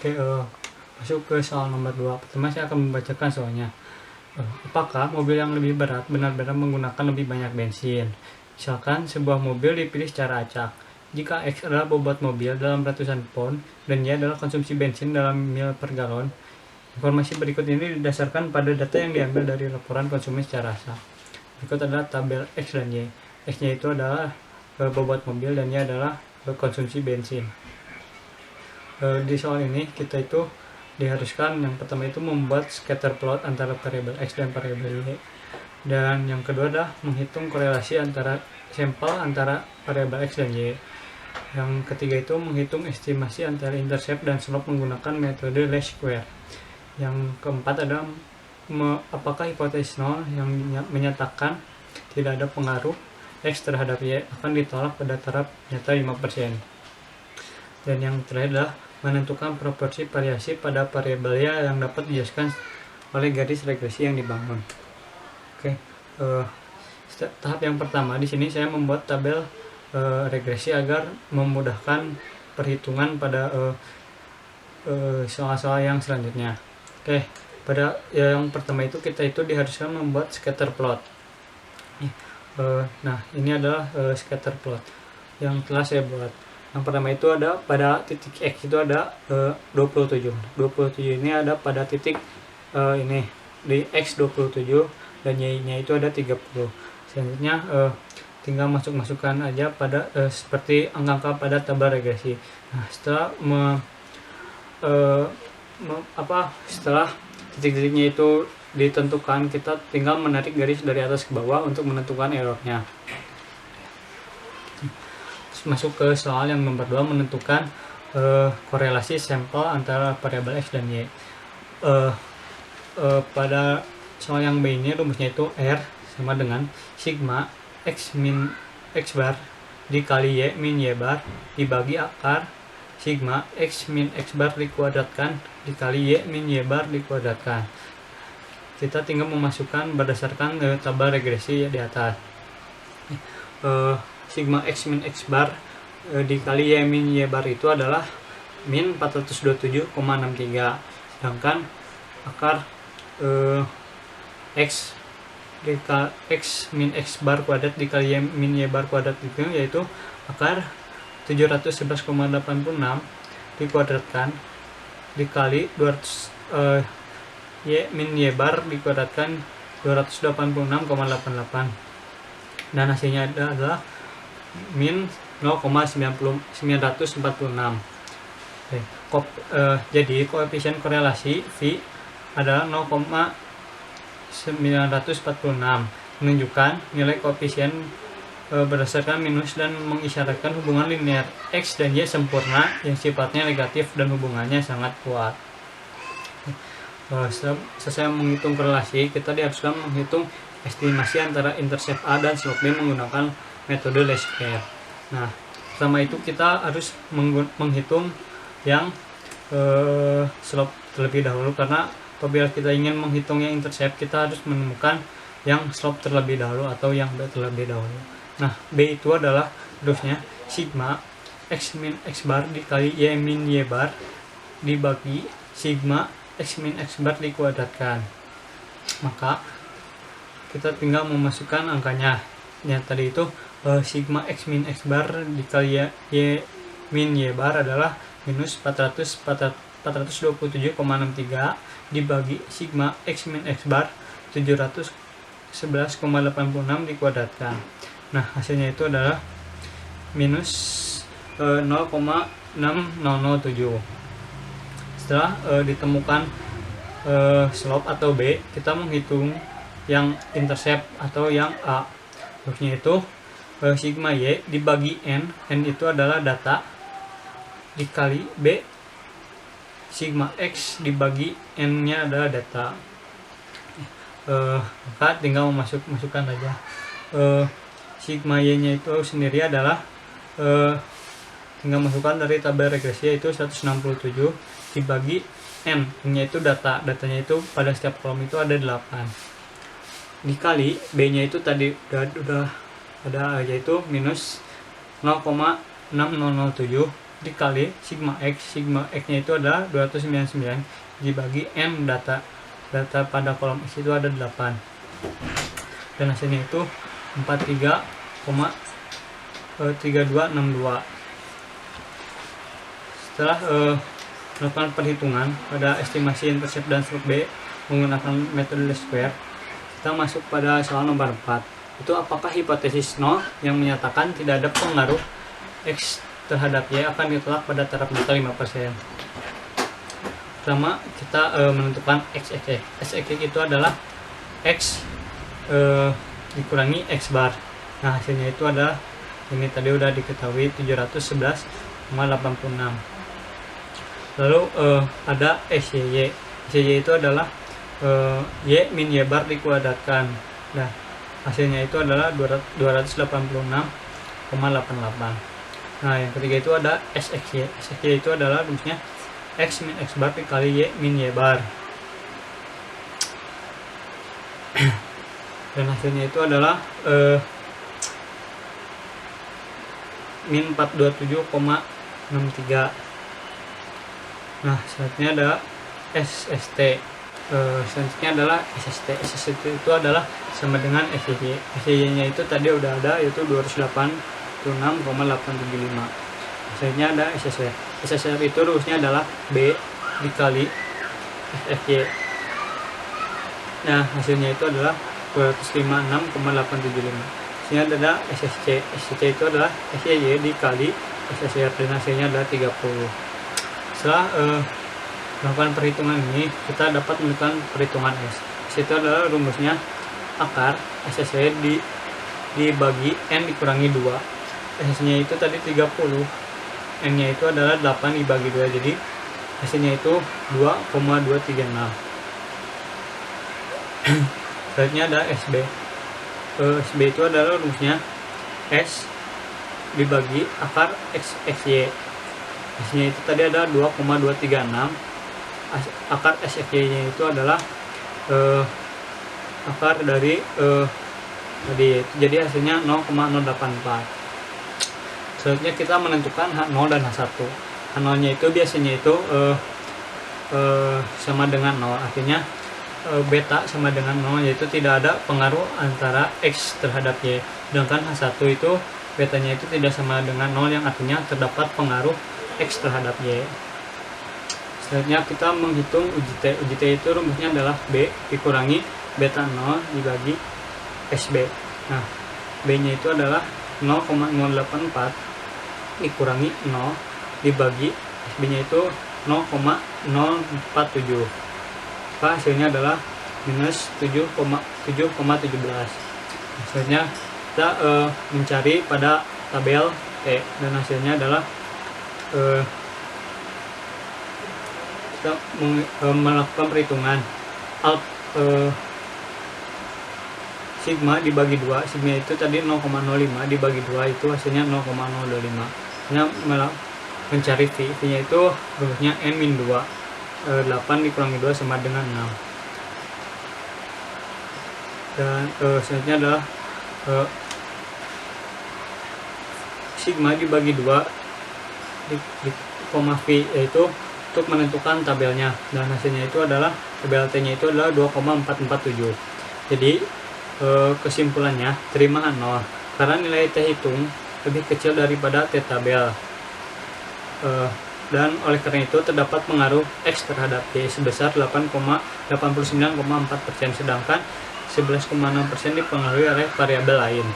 Oke, masuk ke soal nomor 2. Pertama saya akan membacakan soalnya. Apakah mobil yang lebih berat benar-benar menggunakan lebih banyak bensin? Misalkan sebuah mobil dipilih secara acak. Jika X adalah bobot mobil dalam ratusan pon dan Y adalah konsumsi bensin dalam mil per galon, informasi berikut ini didasarkan pada data yang diambil dari laporan konsumen secara acak. Berikut adalah tabel X dan Y. X-nya itu adalah bobot mobil dan Y adalah konsumsi bensin. Di soal ini kita itu diharuskan yang pertama itu membuat scatter plot antara variabel X dan variabel Y, dan yang kedua adalah menghitung korelasi antara sampel antara variabel X dan Y. Yang ketiga itu menghitung estimasi antara intercept dan slope menggunakan metode least square. Yang keempat adalah apakah hipotesis nol yang menyatakan tidak ada pengaruh X terhadap Y akan ditolak pada taraf nyata 5%. Dan yang terakhir adalah menentukan proporsi variasi pada variabel Y yang dapat dijelaskan oleh garis regresi yang dibangun. Oke, tahap yang pertama di sini saya membuat tabel regresi agar memudahkan perhitungan pada soal-soal yang selanjutnya. Oke, pada yang pertama itu kita itu diharuskan membuat scatter plot. Nah, ini adalah scatter plot yang telah saya buat. Yang pertama itu ada pada titik X itu ada 27. 27 ini ada pada titik ini di X 27 dan Y-nya itu ada 30. Selanjutnya tinggal masukkan aja pada seperti angka-angka pada tabel regresi. Nah, setelah titik-titiknya itu ditentukan, kita tinggal menarik garis dari atas ke bawah untuk menentukan errornya. Masuk ke soal yang nomor 2, menentukan korelasi sampel antara variabel X dan Y. Pada soal yang B ini rumusnya itu R sama dengan sigma X min X bar dikali Y min Y bar dibagi akar sigma X min X bar dikuadratkan dikali Y min Y bar dikuadratkan. Kita tinggal memasukkan berdasarkan tabel regresi di atas. Sigma X min X bar dikali Y min Y bar itu adalah min 427,63, sedangkan akar X min X bar kuadrat dikali Y min Y bar kuadrat itu yaitu akar 711,86 dikuadratkan dikali 200 Y min Y bar dikuadratkan 286,88, dan hasilnya adalah min 0,946. Jadi koefisien korelasi V adalah 0,946, menunjukkan nilai koefisien berdasarkan minus dan mengisyaratkan hubungan linear X dan Y sempurna yang sifatnya negatif dan hubungannya sangat kuat. Setelah menghitung korelasi, kita diharuskan menghitung estimasi antara intercept A dan slope B menggunakan metode least square. Nah, pertama itu kita harus menghitung yang slope terlebih dahulu, karena apabila kita ingin menghitung yang intercept, kita harus menemukan yang slope terlebih dahulu atau yang B terlebih dahulu. Nah, B itu adalah rumusnya sigma X min X bar dikali Y min Y bar dibagi sigma X min X bar dikuadratkan. Maka kita tinggal memasukkan angkanya. Yang tadi itu sigma X min X bar dikali Y min Y bar adalah minus 427,63 dibagi sigma X min X bar 711,86 dikuadratkan. Nah, hasilnya itu adalah minus 0,6007. Setelah ditemukan slope atau B, kita menghitung yang intercept atau yang A. Terusnya itu sigma Y dibagi N itu adalah data, dikali B sigma X dibagi N nya adalah data. Maka tinggal masukkan aja. Sigma Y nya itu sendiri adalah tinggal masukkan dari tabel regresi, yaitu 167 dibagi N nya itu datanya itu pada setiap kolom itu ada 8, dikali B nya itu tadi udah ada, yaitu minus 0,6007 dikali sigma X nya itu adalah 299 dibagi N data pada kolom X itu ada 8, dan hasilnya itu 43,3262. Setelah melakukan perhitungan pada estimasi intercept dan slope B menggunakan metode least square, kita masuk pada soal nomor 4. Itu apakah hipotesis 0 yang menyatakan tidak ada pengaruh X terhadap Y akan ditolak pada taraf delta 5%. Pertama, kita menentukan X itu adalah X dikurangi X bar. Nah, hasilnya itu adalah ini tadi udah diketahui 711,86. Lalu ada SY itu adalah Y min Y bar dikuadratkan. Nah, hasilnya itu adalah 286,88. Nah, yang ketiga itu ada SXY itu adalah rumusnya X min X bar dikali Y min Y bar. Dan hasilnya itu adalah min 427,63. Nah, selanjutnya ada SST. Selanjutnya adalah SST itu adalah sama dengan SY. SY nya itu tadi udah ada, yaitu 286,875. Selanjutnya ada SSR. SSR itu rumusnya adalah B dikali SFY. Nah, hasilnya itu adalah 256,875. Hasilnya ada SSC. SSC itu adalah SY dikali SSR, dan hasilnya adalah 30. Setelah melakukan perhitungan ini, kita dapat menemukan perhitungan S. S itu adalah rumusnya akar SSY dibagi N dikurangi 2. S-nya itu tadi 30. N-nya itu adalah 8 dibagi 2, jadi hasilnya itu 2,236. Selanjutnya ada SB. SB itu adalah rumusnya S dibagi akar XY. S-nya itu tadi ada 2,236. Akar SXY-nya itu adalah akar dari tadi, jadi hasilnya 0,084. Selanjutnya kita menentukan H0 dan H1. H0 nya itu biasanya itu sama dengan 0, artinya beta sama dengan 0, yaitu tidak ada pengaruh antara X terhadap Y. Sedangkan H1 itu betanya itu tidak sama dengan 0, yang artinya terdapat pengaruh X terhadap Y. Selanjutnya kita menghitung uji T. Uji T itu rumusnya adalah B dikurangi beta 0 dibagi SB. Nah, B nya itu adalah 0,084 dikurangi 0 dibagi SB nya itu 0,047. Maka hasilnya adalah minus 7,17. Selanjutnya kita mencari pada tabel T, dan hasilnya adalah kita melakukan perhitungan sigma dibagi 2. Sigma itu tadi 0,05 dibagi 2, itu hasilnya 0,025. Ini mencari V nya itu rumusnya N min 2. 8 dikurangi 2 sama dengan 6. Dan selanjutnya adalah sigma dibagi 2 di koma V, yaitu untuk menentukan tabelnya, dan hasilnya itu adalah tabel T nya itu adalah 2,447. Jadi kesimpulannya terima H0 karena nilai T hitung lebih kecil daripada T tabel, dan oleh karena itu terdapat pengaruh X terhadap Y sebesar 8,89,4%, sedangkan 11,6% dipengaruhi oleh variabel lain.